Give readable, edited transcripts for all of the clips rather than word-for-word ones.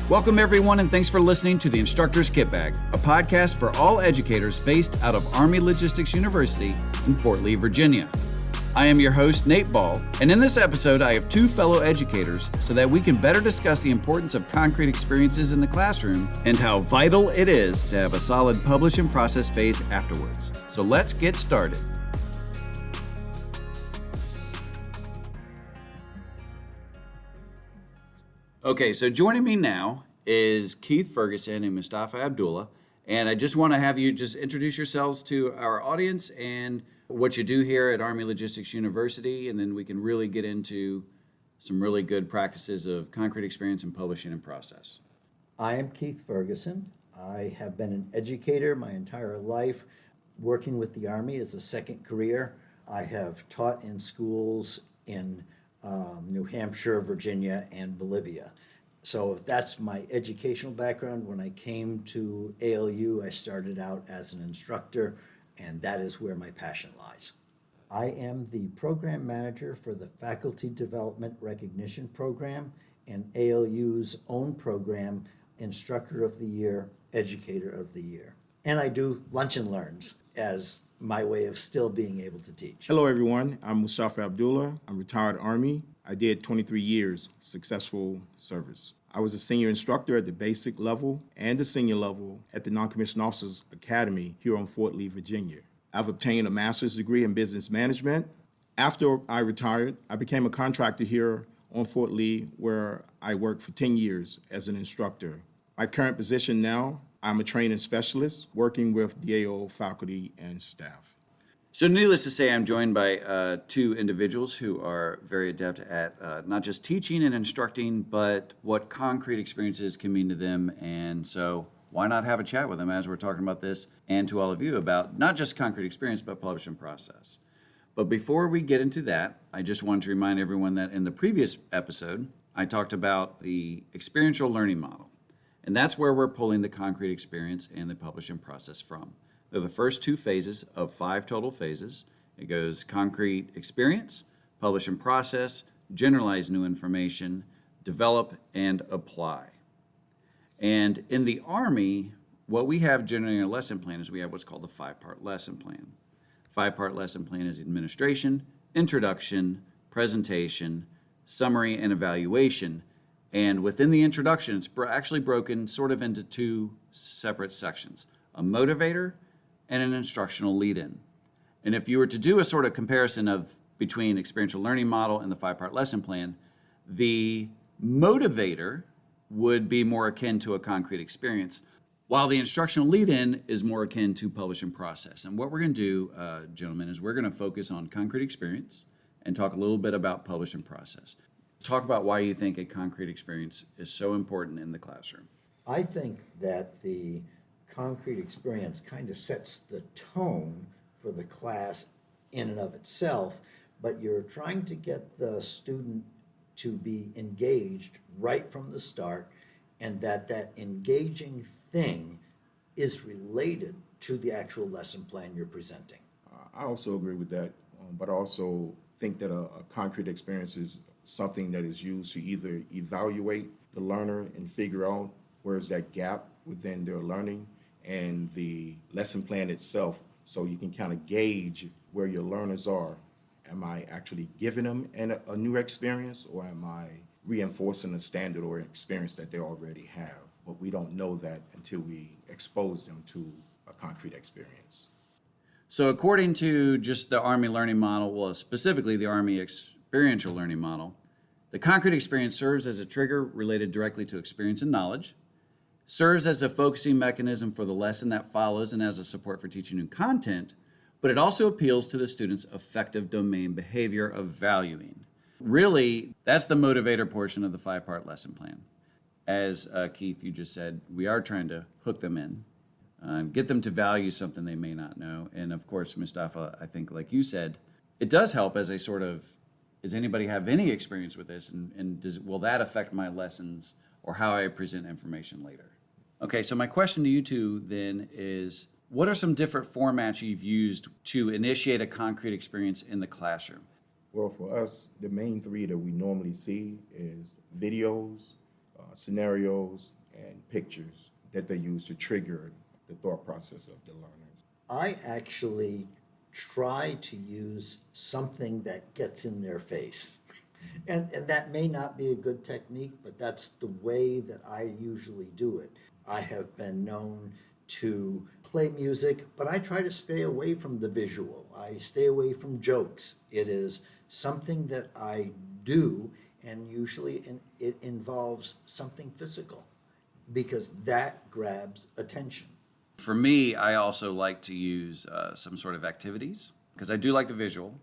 Welcome, everyone, and thanks for listening to the Instructor's Kit Bag, a podcast for all educators based out of Army Logistics University in Fort Lee, Virginia. I am your host, Nate Ball, and in this episode, I have two fellow educators so that we can better discuss the importance of concrete experiences in the classroom and how vital it is to have a solid publish and process phase afterwards. So let's get started. Okay, so joining me now is Keith Ferguson and Mustafa Abdullah, and I just want to have you just introduce yourselves to our audience and what you do here at Army Logistics University, and then we can really get into some really good practices of concrete experience in publishing and process. I am Keith Ferguson. I have been an educator my entire life, working with the Army as a second career. I have taught in schools in New Hampshire, Virginia, and Bolivia. So that's my educational background. When I came to ALU, I started out as an instructor, and that is where my passion lies. I am the program manager for the Faculty Development Recognition Program and ALU's own program, Instructor of the Year, Educator of the Year. And I do lunch and learns as my way of still being able to teach. Hello, everyone. I'm Mustafa Abdullah. I'm retired Army. I did 23 years successful service. I was a senior instructor at the basic level and the senior level at the Non-Commissioned Officers Academy here on Fort Lee, Virginia. I've obtained a master's degree in business management. After I retired, I became a contractor here on Fort Lee, where I worked for 10 years as an instructor. My current position now, I'm a training specialist working with DAO faculty and staff. So needless to say, I'm joined by two individuals who are very adept at not just teaching and instructing, but what concrete experiences can mean to them. And so why not have a chat with them as we're talking about this, and to all of you about not just concrete experience, but publish and process. But before we get into that, I just wanted to remind everyone that in the previous episode, I talked about the Experiential Learning Model. And that's where we're pulling the concrete experience and the publish and process from. They're the first two phases of 5 total phases. It goes concrete experience, publish and process, generalize new information, develop and apply. And in the Army, what we have generally in a lesson plan is we have what's called the 5-part lesson plan. 5-part lesson plan is administration, introduction, presentation, summary, and evaluation. And within the introduction, it's actually broken sort of into 2 separate sections, a motivator and an instructional lead-in. And if you were to do a sort of comparison of between Experiential Learning Model and the 5-part lesson plan, the motivator would be more akin to a concrete experience, while the instructional lead-in is more akin to publish and process. And what we're going to do, gentlemen, is we're going to focus on concrete experience and talk a little bit about publish and process. Talk about why you think a concrete experience is so important in the classroom. I think that the concrete experience kind of sets the tone for the class in and of itself, but you're trying to get the student to be engaged right from the start, and that engaging thing is related to the actual lesson plan you're presenting. I also agree with that, but I also think that a concrete experience is something that is used to either evaluate the learner and figure out where's that gap within their learning and the lesson plan itself, so you can kind of gauge where your learners are. Am I actually giving them a new experience, or am I reinforcing a standard or experience that they already have? But we don't know that until we expose them to a concrete experience. So according to just the Army Learning Model, well, specifically the Army Experiential Learning Model, the concrete experience serves as a trigger related directly to experience and knowledge, serves as a focusing mechanism for the lesson that follows and as a support for teaching new content, but it also appeals to the student's effective domain behavior of valuing. Really, that's the motivator portion of the 5-part lesson plan. As Keith, you just said, we are trying to hook them in, get them to value something they may not know. And of course, Mustafa, I think like you said, it does help as a sort of, does anybody have any experience with this? And will that affect my lessons or how I present information later? Okay, so my question to you two then is, what are some different formats you've used to initiate a concrete experience in the classroom? Well, for us, the main 3 that we normally see is videos, scenarios and pictures that they use to trigger the thought process of the learners. I actually try to use something that gets in their face. And that may not be a good technique, but that's the way that I usually do it. I have been known to play music, but I try to stay away from the visual. I stay away from jokes. It is something that I do, and usually it involves something physical because that grabs attention. For me, I also like to use some sort of activities because I do like the visual.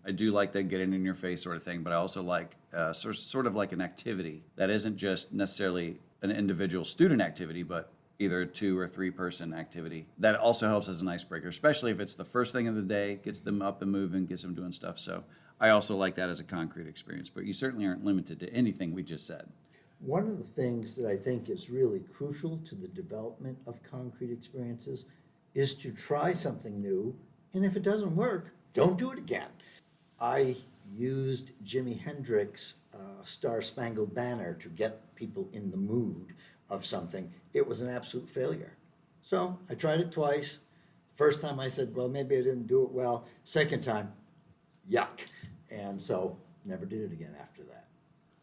I do like the get it in your face sort of thing, but I also like sort of like an activity that isn't just necessarily an individual student activity, but either a 2 or 3 person activity. That also helps as an icebreaker, especially if it's the first thing of the day, gets them up and moving, gets them doing stuff. So I also like that as a concrete experience, but you certainly aren't limited to anything we just said. One of the things that I think is really crucial to the development of concrete experiences is to try something new, and if it doesn't work, don't do it again. I used Jimi Hendrix' Star Spangled Banner to get people in the mood of something. It was an absolute failure. So I tried it twice. First time I said, well, maybe I didn't do it well. Second time, yuck. And so never did it again after that.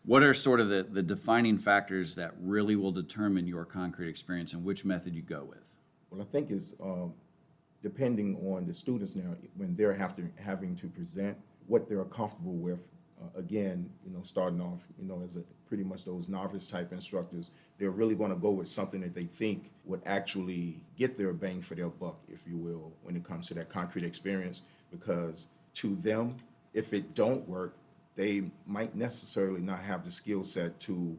What are sort of the defining factors that really will determine your concrete experience and which method you go with? Well, I think it's depending on the students now, when they're having to present what they're comfortable with. Again, starting off, as pretty much those novice type instructors, they're really going to go with something that they think would actually get their bang for their buck, if you will, when it comes to that concrete experience. Because to them, if it don't work, they might necessarily not have the skill set to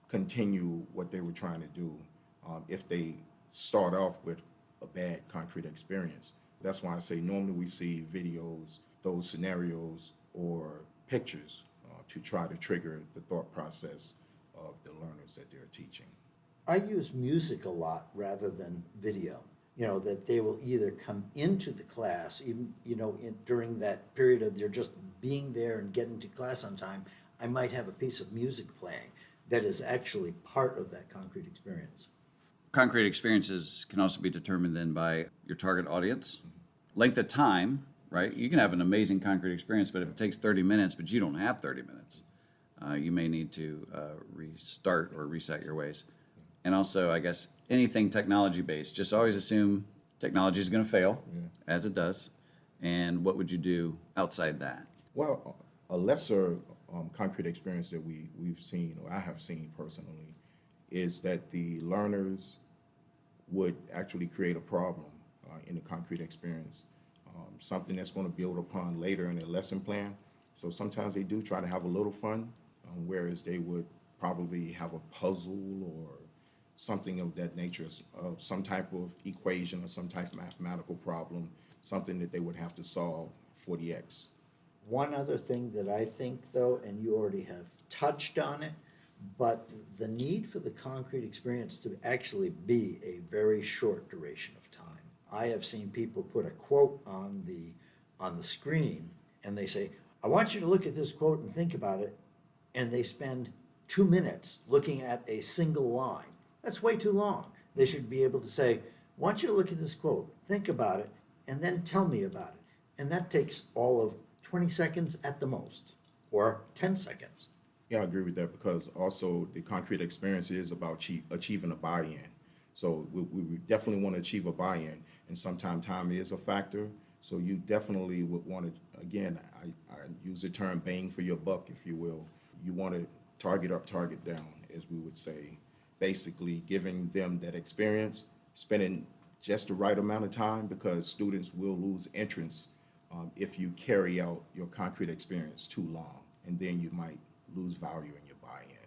continue what they were trying to do if they start off with a bad concrete experience. That's why I say normally we see videos, those scenarios, or pictures to try to trigger the thought process of the learners that they're teaching. I use music a lot rather than video. That they will either come into the class, even, during that period of they're just being there and getting to class on time, I might have a piece of music playing that is actually part of that concrete experience. Concrete experiences can also be determined then by your target audience, length of time, right? You can have an amazing concrete experience, but if it takes 30 minutes, but you don't have 30 minutes, you may need to restart or reset your ways. And also, I guess, anything technology-based, just always assume technology is going to fail, as it does. And what would you do outside that? Well, a lesser concrete experience that we've seen, or I have seen personally, is that the learners would actually create a problem in the concrete experience, something that's going to build upon later in their lesson plan. So sometimes they do try to have a little fun, whereas they would probably have a puzzle or something of that nature, some type of equation or some type of mathematical problem, something that they would have to solve for the X. One other thing that I think, though, and you already have touched on it, but the need for the concrete experience to actually be a very short duration of time. I have seen people put a quote on the screen, and they say, I want you to look at this quote and think about it, and they spend 2 minutes looking at a single line. That's way too long. They should be able to say, I want you to look at this quote, think about it, and then tell me about it. And that takes all of 20 seconds at the most, or 10 seconds. Yeah, I agree with that, because also the concrete experience is about achieving a buy-in. So we definitely want to achieve a buy-in, and sometimes time is a factor. So you definitely would want to, again, I use the term bang for your buck, if you will. You want to target up, target down, as we would say. Basically giving them that experience, spending just the right amount of time, because students will lose interest if you carry out your concrete experience too long, and then you might lose value in your buy-in.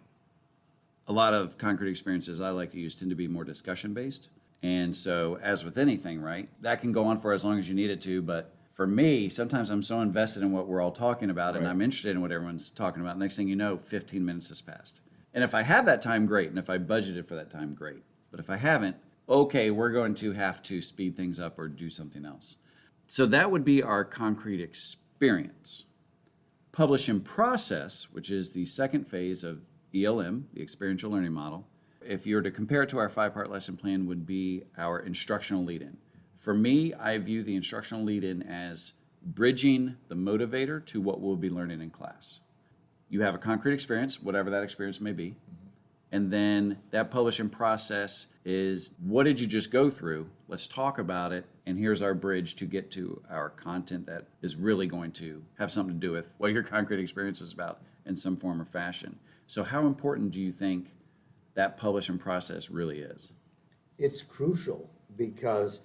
A lot of concrete experiences I like to use tend to be more discussion-based. And so, as with anything, right, that can go on for as long as you need it to, but for me, sometimes I'm so invested in what we're all talking about, and I'm interested in what everyone's talking about. Next thing you know, 15 minutes has passed. And if I have that time, great. And if I budgeted for that time, great. But if I haven't, okay, we're going to have to speed things up or do something else. So that would be our concrete experience. Publish and process, which is the second phase of ELM, the Experiential Learning Model, if you were to compare it to our 5-part lesson plan, would be our instructional lead-in. For me, I view the instructional lead-in as bridging the motivator to what we'll be learning in class. You have a concrete experience, whatever that experience may be, and then that publishing process is, what did you just go through? Let's talk about it, and here's our bridge to get to our content that is really going to have something to do with what your concrete experience is about in some form or fashion. So how important do you think that publishing process really is? It's crucial because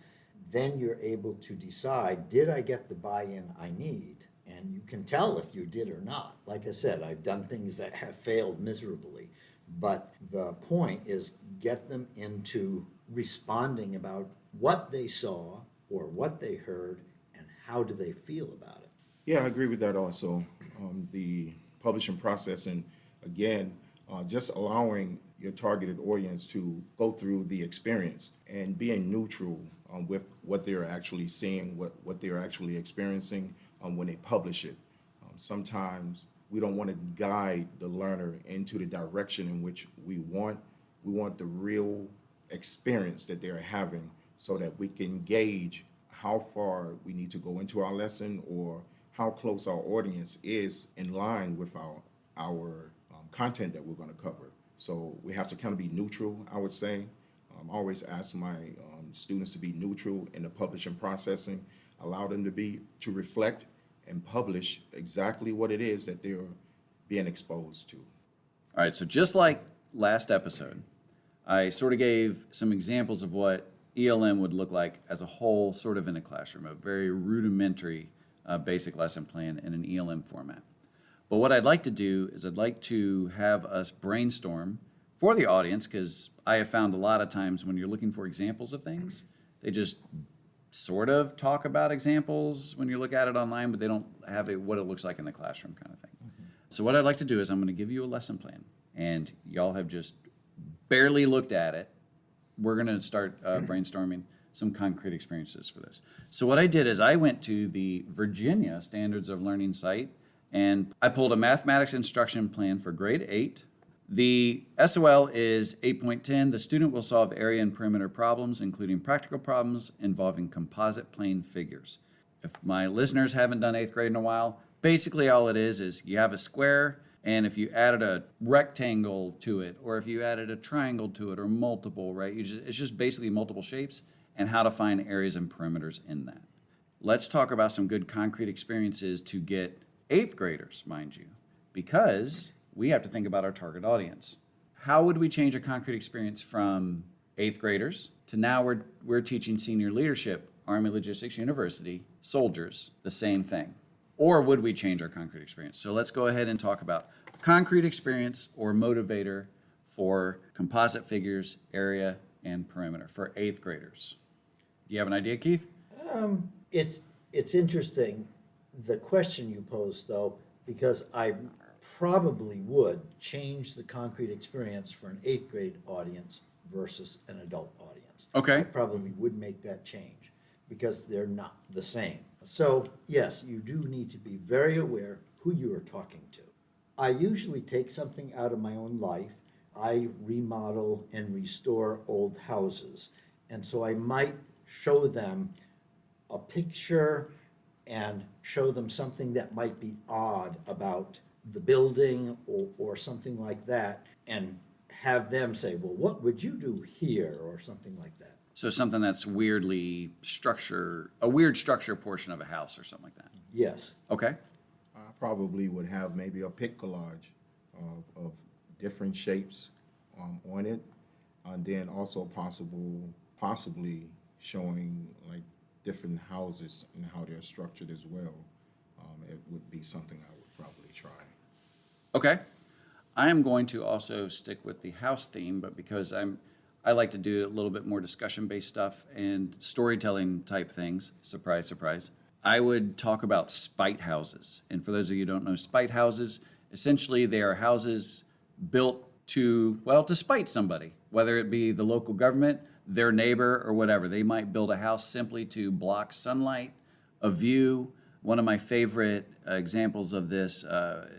then you're able to decide, did I get the buy-in I need? And you can tell if you did or not. Like I said, I've done things that have failed miserably. But the point is get them into responding about what they saw or what they heard and how do they feel about it. Yeah, I agree with that also. The publishing process, and again, just allowing your targeted audience to go through the experience and being neutral with what they're actually seeing, what they're actually experiencing when they publish it. Sometimes we don't want to guide the learner into the direction in which we want. We want the real experience that they're having so that we can gauge how far we need to go into our lesson or how close our audience is in line with our content that we're going to cover. So we have to kind of be neutral, I would say. I always ask my students to be neutral in the publishing processing, allow them to reflect and publish exactly what it is that they're being exposed to. All right, so just like last episode, I sort of gave some examples of what ELM would look like as a whole, sort of in a classroom, a very rudimentary basic lesson plan in an ELM format. But what I'd like to do is I'd like to have us brainstorm for the audience, because I have found a lot of times when you're looking for examples of things, they just sort of talk about examples when you look at it online, but they don't have what it looks like in the classroom kind of thing. Mm-hmm. So what I'd like to do is I'm going to give you a lesson plan, and y'all have just barely looked at it. We're going to start brainstorming some concrete experiences for this. So what I did is I went to the Virginia Standards of Learning site, and I pulled a mathematics instruction plan for grade 8. The SOL is 8.10. The student will solve area and perimeter problems, including practical problems involving composite plane figures. If my listeners haven't done 8th grade in a while, basically all it is you have a square, and if you added a rectangle to it, or if you added a triangle to it, or multiple, right? It's just basically multiple shapes and how to find areas and perimeters in that. Let's talk about some good concrete experiences to get 8th graders, mind you, because we have to think about our target audience. How would we change a concrete experience from 8th graders to now we're teaching senior leadership, Army Logistics University, soldiers, the same thing? Or would we change our concrete experience? So let's go ahead and talk about concrete experience or motivator for composite figures, area, and perimeter for 8th graders. Do you have an idea, Keith? It's interesting, the question you posed, though, because I probably would change the concrete experience for an 8th grade audience versus an adult audience. Okay. I probably would make that change because they're not the same. So yes, you do need to be very aware who you are talking to. I usually take something out of my own life. I remodel and restore old houses. And so I might show them a picture and show them something that might be odd about the building or something like that, and have them say, well, what would you do here, or something like that. So something that's a weird structure portion of a house or something like that. Yes. Okay. I probably would have maybe a pic collage of different shapes on it, and then also possibly showing like different houses and how they're structured as well. It would be something I would probably try. Okay. I am going to also stick with the house theme, but because I like to do a little bit more discussion-based stuff and storytelling type things, surprise, surprise, I would talk about spite houses. And for those of you who don't know, spite houses, essentially they are houses built to spite somebody, whether it be the local government, their neighbor, or whatever. They might build a house simply to block sunlight, a view. One of my favorite examples of this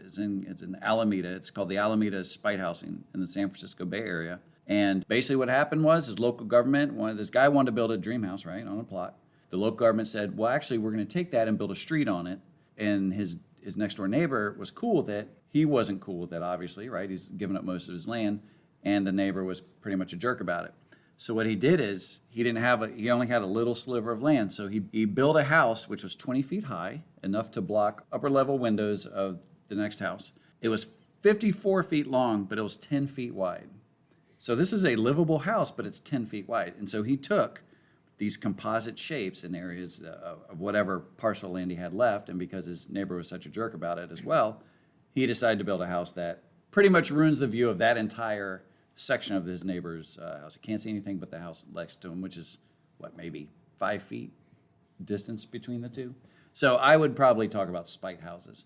is in Alameda. It's called the Alameda Spite House in the San Francisco Bay Area. And basically what happened was his local government, this guy wanted to build a dream house, right, on a plot. The local government said, well, actually, we're going to take that and build a street on it. And his next door neighbor was cool with it. He wasn't cool with it, obviously, right? He's given up most of his land. And the neighbor was pretty much a jerk about it. So what he did is he only had a little sliver of land. So he built a house which was 20 feet high, enough to block upper level windows of the next house. It was 54 feet long, but it was 10 feet wide. So this is a livable house, but it's 10 feet wide. And so he took these composite shapes in areas of whatever parcel of land he had left, and because his neighbor was such a jerk about it as well, he decided to build a house that pretty much ruins the view of that entire section of his neighbor's house. You can't see anything but the house next to him, which is, maybe 5 feet distance between the two. So I would probably talk about spite houses,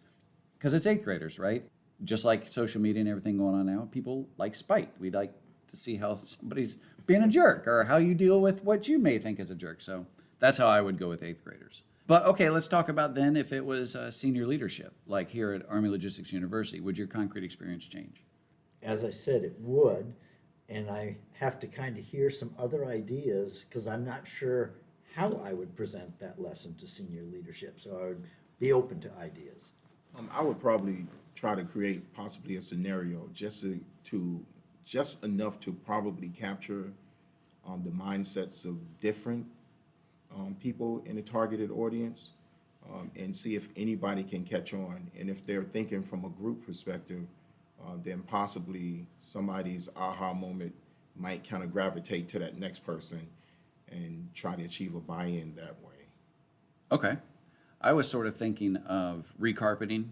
because it's 8th graders, right? Just like social media and everything going on now, people like spite. We like to see how somebody's being a jerk or how you deal with what you may think is a jerk. So that's how I would go with 8th graders. But okay, let's talk about then if it was senior leadership, like here at Army Logistics University, would your concrete experience change? As I said, it would, and I have to kind of hear some other ideas because I'm not sure how I would present that lesson to senior leadership. So I would be open to ideas. I would probably try to create possibly a scenario just enough to probably capture the mindsets of different people in the targeted audience, and see if anybody can catch on. And if they're thinking from a group perspective, then possibly somebody's aha moment might kind of gravitate to that next person and try to achieve a buy-in that way. Okay. I was sort of thinking of recarpeting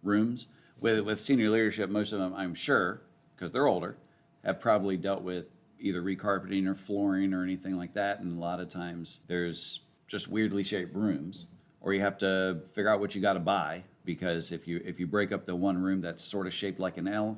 rooms. With senior leadership, most of them, I'm sure, because they're older, have probably dealt with either recarpeting or flooring or anything like that. And a lot of times there's just weirdly shaped rooms, or you have to figure out what you got to buy, because if you break up the one room that's sort of shaped like an L,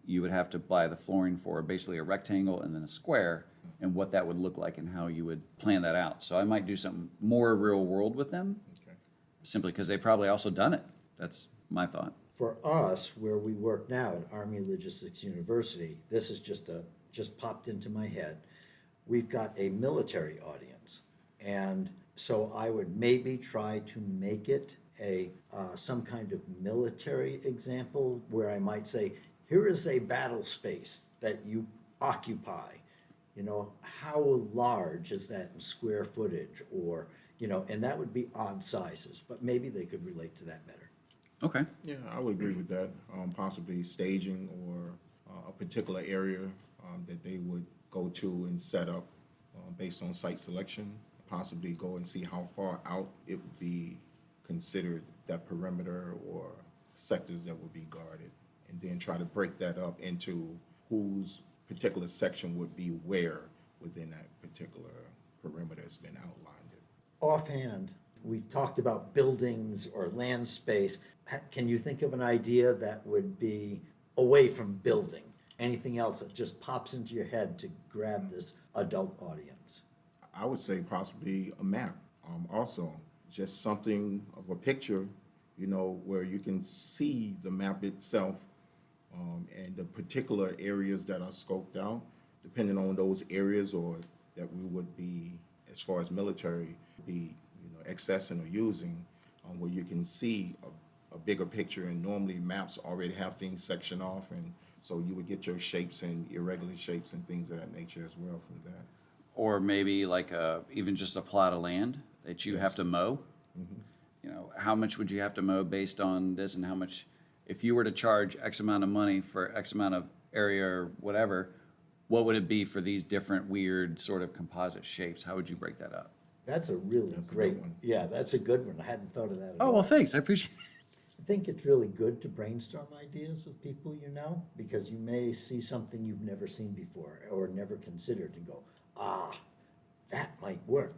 you would have to buy the flooring for basically a rectangle and then a square, and what that would look like and how you would plan that out. So I might do something more real world with them, Okay. simply because they've probably also done it. That's my thought. For us, where we work now at Army Logistics University, this is just popped into my head. We've got a military audience, and so I would maybe try to make it some kind of military example where I might say, here is a battle space that you occupy. How large is that in square footage, or and that would be odd sizes, but maybe they could relate to that better. Okay. Yeah, I would agree with that. Possibly staging or a particular area that they would go to and set up based on site selection. Possibly go and see how far out it would be considered that perimeter or sectors that would be guarded, and then try to break that up into whose particular section would be where within that particular perimeter that's been outlined. Offhand, we've talked about buildings or land space. Can you think of an idea that would be away from building? Anything else that just pops into your head to grab this adult audience? I would say possibly a map. Also, just something of a picture, where you can see the map itself, and the particular areas that are scoped out, depending on those areas or that we would be, as far as military, be accessing or using, where you can see a bigger picture. And normally maps already have things sectioned off, and so you would get your shapes and irregular shapes and things of that nature as well from that. Or maybe like even just a plot of land that you Yes. have to mow. How much would you have to mow based on this, and how much, if you were to charge X amount of money for X amount of area or whatever, what would it be for these different weird sort of composite shapes? How would you break that up? That's a really That's a great good one. Yeah, that's a good one. I hadn't thought of that at Oh, all. well, thanks. I appreciate it. I think it's really good to brainstorm ideas with people because you may see something you've never seen before or never considered and go, that might work.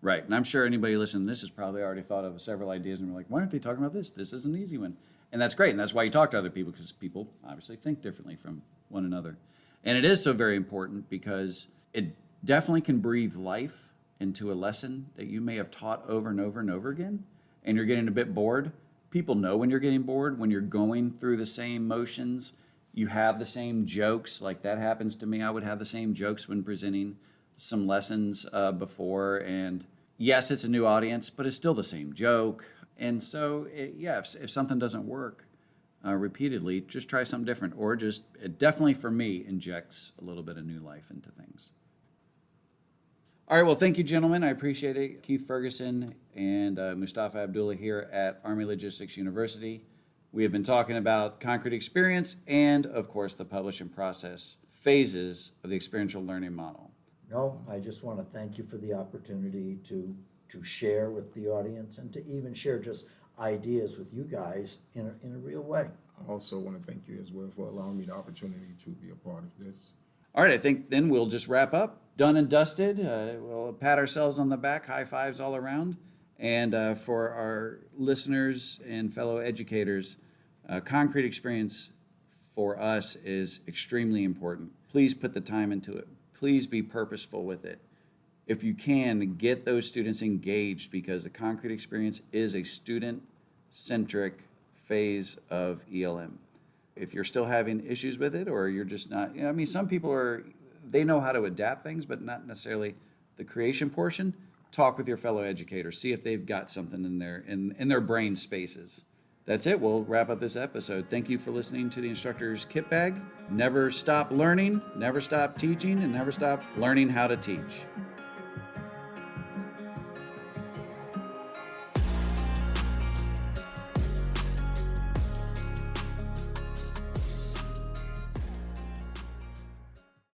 Right. And I'm sure anybody listening to this has probably already thought of several ideas and we're like, why aren't they talking about this? This is an easy one. And that's great. And that's why you talk to other people, because people obviously think differently from one another. And it is so very important because it definitely can breathe life into a lesson that you may have taught over and over and over again, and you're getting a bit bored. People know when you're getting bored, when you're going through the same motions. you have the same jokes. Like that happens to me. I would have the same jokes when presenting some lessons before. And yes, it's a new audience, but it's still the same joke. And so, if something doesn't work repeatedly, just try something different. Or just, it definitely for me, injects a little bit of new life into things. All right, well, thank you, gentlemen. I appreciate it. Keith Ferguson and Mustafa Abdullah here at Army Logistics University. We have been talking about concrete experience and, of course, the publish and process phases of the experiential learning model. No, I just want to thank you for the opportunity to share with the audience and to even share just ideas with you guys in a real way. I also want to thank you as well for allowing me the opportunity to be a part of this. All right, I think then we'll just wrap up. Done and dusted. We'll pat ourselves on the back, high fives all around. And for our listeners and fellow educators, concrete experience for us is extremely important. Please put the time into it. Please be purposeful with it. If you can, get those students engaged, because the concrete experience is a student-centric phase of ELM. If you're still having issues with it, or you're just not, some people they know how to adapt things, but not necessarily the creation portion. Talk with your fellow educators. See if they've got something in their brain spaces. That's it. We'll wrap up this episode. Thank you for listening to the Instructor's Kit Bag. Never stop learning, never stop teaching, and never stop learning how to teach.